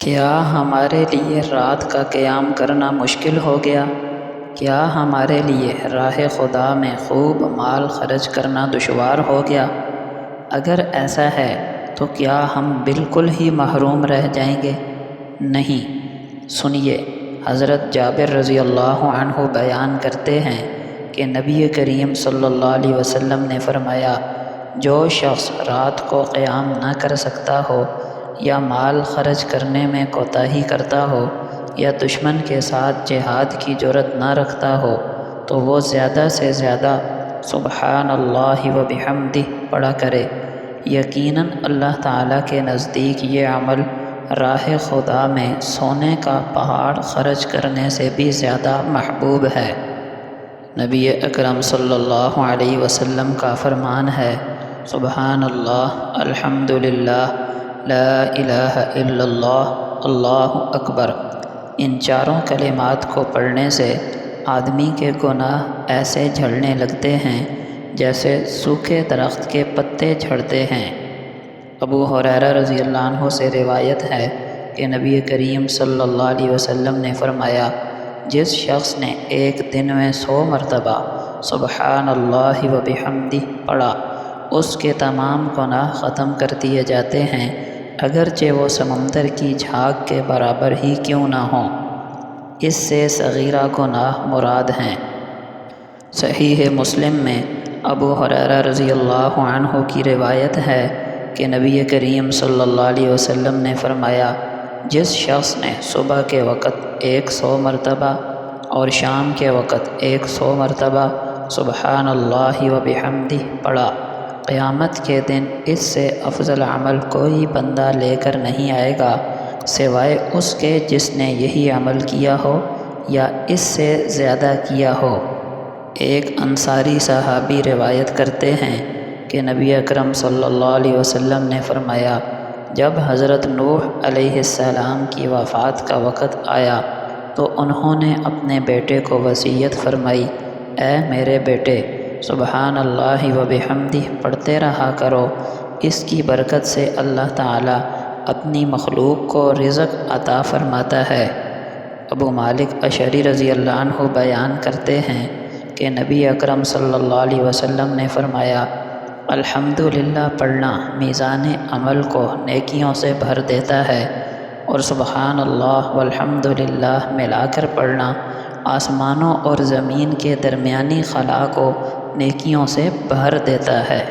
کیا ہمارے لیے رات کا قیام کرنا مشکل ہو گیا؟ کیا ہمارے لیے راہ خدا میں خوب مال خرچ کرنا دشوار ہو گیا؟ اگر ایسا ہے تو کیا ہم بالکل ہی محروم رہ جائیں گے؟ نہیں، سنیے، حضرت جابر رضی اللہ عنہ بیان کرتے ہیں کہ نبی کریم صلی اللہ علیہ وسلم نے فرمایا، جو شخص رات کو قیام نہ کر سکتا ہو یا مال خرچ کرنے میں کوتاہی کرتا ہو یا دشمن کے ساتھ جہاد کی جرأت نہ رکھتا ہو تو وہ زیادہ سے زیادہ سبحان اللہ و بحمدہ پڑھا کرے۔ یقیناً اللہ تعالیٰ کے نزدیک یہ عمل راہ خدا میں سونے کا پہاڑ خرچ کرنے سے بھی زیادہ محبوب ہے۔ نبی اکرم صلی اللہ علیہ وسلم کا فرمان ہے، سبحان اللہ، الحمدللہ، لا الہ الا اللہ، اللہ اکبر۔ ان چاروں کلمات کو پڑھنے سے آدمی کے گناہ ایسے جھڑنے لگتے ہیں جیسے سوکھے درخت کے پتے جھڑتے ہیں۔ ابو ہریرہ رضی اللہ عنہ سے روایت ہے کہ نبی کریم صلی اللہ علیہ وسلم نے فرمایا، جس شخص نے ایک دن میں 100 مرتبہ سبحان اللہ و بحمدہ پڑھا، اس کے تمام گناہ ختم کر دیے جاتے ہیں، اگرچہ وہ سمندر کی جھاگ کے برابر ہی کیوں نہ ہوں۔ اس سے صغیرہ گناہ مراد ہیں۔ صحیح مسلم میں ابو ہریرہ رضی اللہ عنہ کی روایت ہے کہ نبی کریم صلی اللہ علیہ وسلم نے فرمایا، جس شخص نے صبح کے وقت 100 مرتبہ اور شام کے وقت 100 مرتبہ سبحان اللہ و بحمدہ پڑھا، قیامت کے دن اس سے افضل عمل کوئی بندہ لے کر نہیں آئے گا سوائے اس کے جس نے یہی عمل کیا ہو یا اس سے زیادہ کیا ہو۔ ایک انصاری صحابی روایت کرتے ہیں کہ نبی اکرم صلی اللہ علیہ وسلم نے فرمایا، جب حضرت نوح علیہ السلام کی وفات کا وقت آیا تو انہوں نے اپنے بیٹے کو وصیت فرمائی، اے میرے بیٹے، سبحان اللہ و بحمدہ پڑھتے رہا کرو، اس کی برکت سے اللہ تعالیٰ اپنی مخلوق کو رزق عطا فرماتا ہے۔ ابو مالک اشعری رضی اللہ عنہ بیان کرتے ہیں کہ نبی اکرم صلی اللہ علیہ وسلم نے فرمایا، الحمدللہ پڑھنا میزان عمل کو نیکیوں سے بھر دیتا ہے، اور سبحان اللہ والحمدللہ ملا کر پڑھنا آسمانوں اور زمین کے درمیانی خلا کو نیکیوں سے بھر دیتا ہے۔